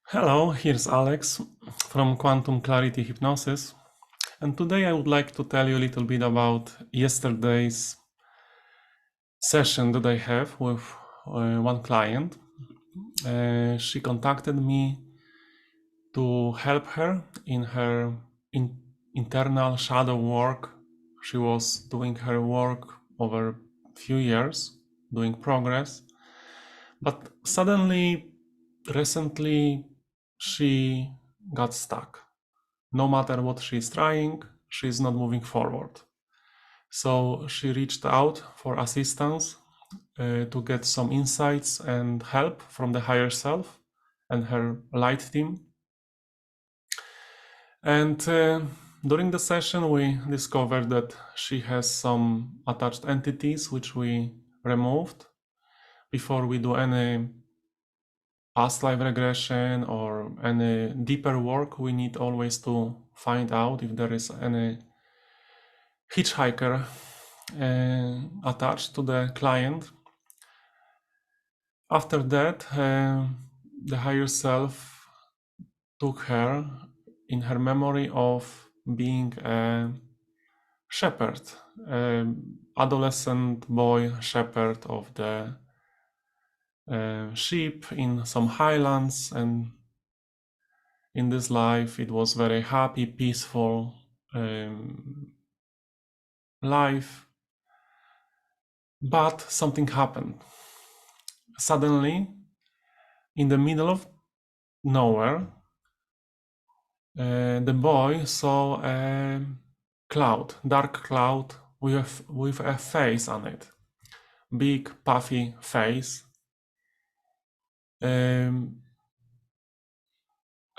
Hello, here's Alex from Quantum Clarity Hypnosis, and today I would like to tell you a little bit about yesterday's session that I have with one client. She contacted me to help her in her internal shadow work. She was doing her work over a few years, doing progress, but suddenly, recently, she got stuck. No matter what she's trying, she's not moving forward. So she reached out for assistance to get some insights and help from the higher self and her light team. And during the session, we discovered that she has some attached entities which we removed. Before we do any past life regression or any deeper work, we need always to find out if there is any hitchhiker attached to the client. After that, the higher self took her in her memory of being a shepherd, adolescent boy shepherd of the sheep in some highlands, and in this life it was very happy, peaceful life. But something happened. Suddenly, in the middle of nowhere, the boy saw a cloud, dark cloud with a face on it, big puffy face,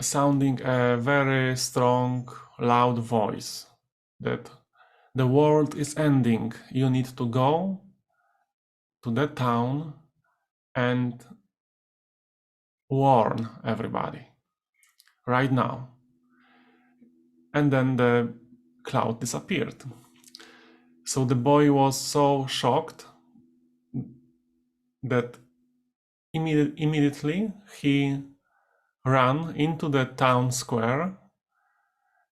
sounding a very strong, loud voice that the world is ending. You need to go to that town and warn everybody right now. And then the cloud disappeared. So the boy was so shocked that immediately he ran into the town square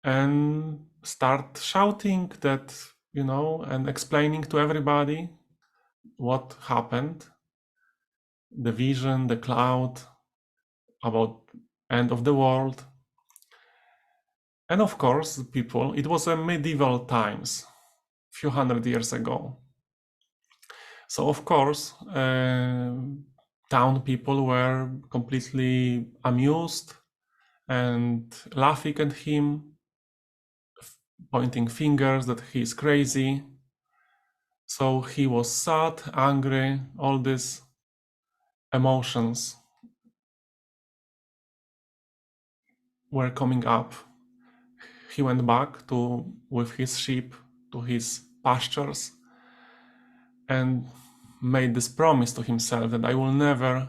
and start shouting that, and explaining to everybody what happened, the vision, the cloud, about end of the world. And of course, people, it was a medieval times, few hundred years ago. So of course, town people were completely amused and laughing at him, pointing fingers that he's crazy. So he was sad, angry, all these emotions were coming up. He went back with his sheep to his pastures and made this promise to himself that I will never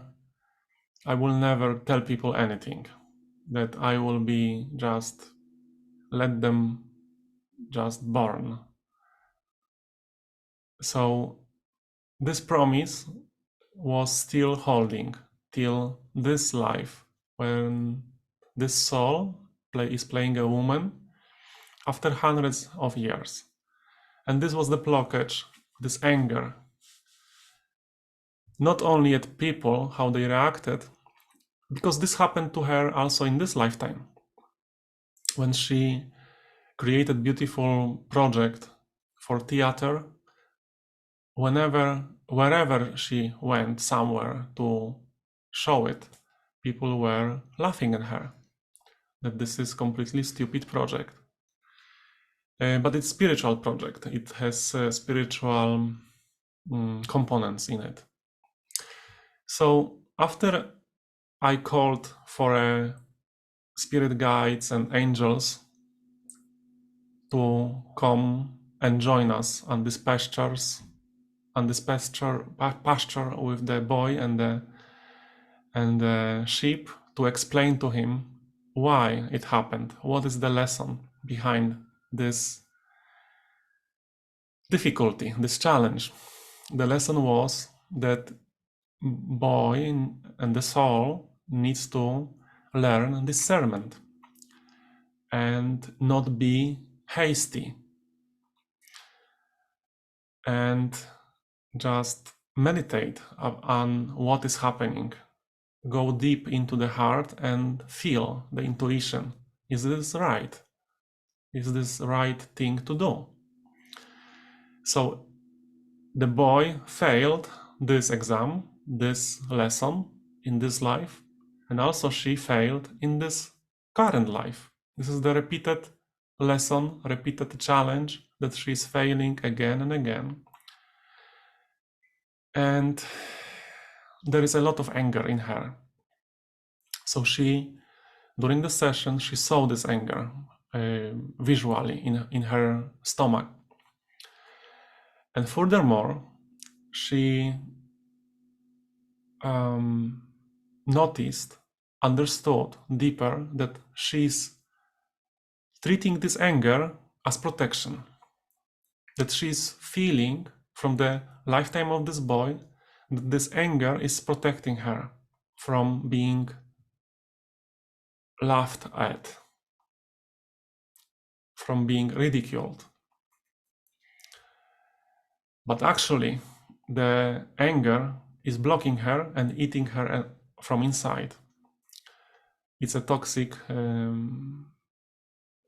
tell people anything, that I will be just let them just born. So this promise was still holding till this life, when this soul is playing a woman after hundreds of years. And this was the blockage, this anger, not only at people, how they reacted, because this happened to her also in this lifetime, when she created beautiful project for theater. Wherever she went somewhere to show it, people were laughing at her, that this is completely stupid project. But it's spiritual project. It has spiritual components in it. So after I called for spirit guides and angels to come and join us on this pasture with the boy and the sheep, to explain to him why it happened, what is the lesson behind this difficulty, this challenge. The lesson was that boy and the soul needs to learn discernment and not be hasty, and just meditate on what is happening. Go deep into the heart and feel the intuition. Is this right? Is this the right thing to do? So the boy failed this exam, this lesson in this life, and also she failed in this current life. This is the repeated lesson, repeated challenge that she's failing again and again. And there is a lot of anger in her. So she, during the session, she saw this anger visually in her stomach. And furthermore, she noticed, understood deeper that she's treating this anger as protection, that she's feeling from the lifetime of this boy that this anger is protecting her from being laughed at, from being ridiculed. But actually, the anger is blocking her and eating her from inside. It's a toxic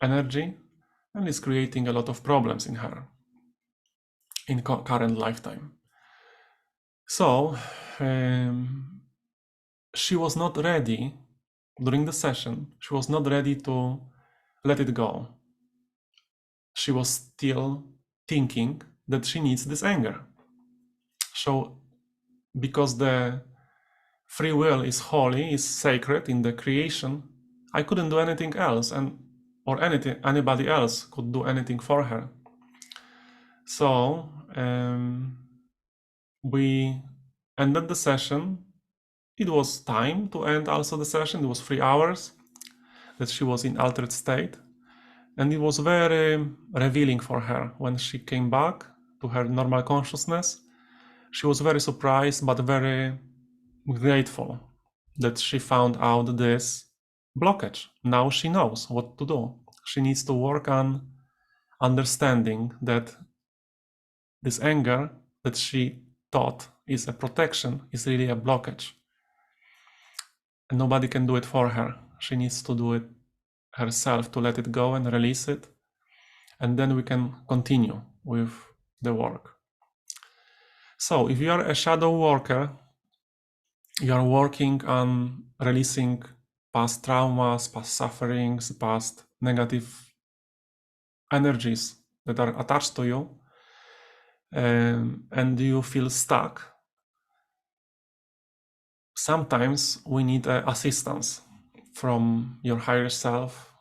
energy and is creating a lot of problems in her in current lifetime. So she was not ready during the session. She was not ready to let it go. She was still thinking that she needs this anger. So because the free will is holy, is sacred in the creation, I couldn't do anything else, or anybody else could do anything for her. So we ended the session. It was time to end also the session. It was 3 hours that she was in altered state. And it was very revealing for her. When she came back to her normal consciousness, she was very surprised, but very grateful that she found out this blockage. Now she knows what to do. She needs to work on understanding that this anger that she thought is a protection is really a blockage. And nobody can do it for her. She needs to do it herself, to let it go and release it. And then we can continue with the work. So if you are a shadow worker, you are working on releasing past traumas, past sufferings, past negative energies that are attached to you, and you feel stuck, sometimes we need assistance from your higher self,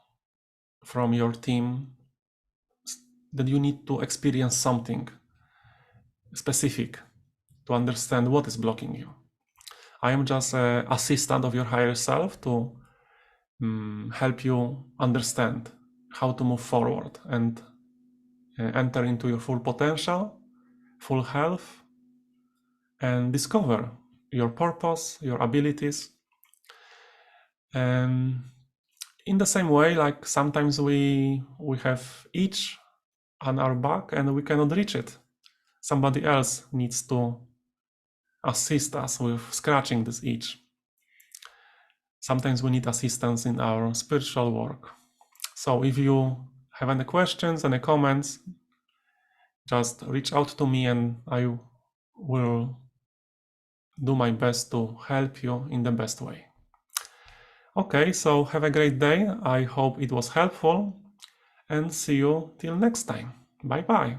from your team, that you need to experience something specific to understand what is blocking you. I am just an assistant of your higher self to help you understand how to move forward and enter into your full potential, full health, and discover your purpose, your abilities. And in the same way, like sometimes we have itch on our back and we cannot reach it. Somebody else needs to assist us with scratching this itch. Sometimes we need assistance in our spiritual work. So if you have any questions, any comments, just reach out to me and I will do my best to help you in the best way. Okay, so have a great day. I hope it was helpful and see you till next time. Bye bye.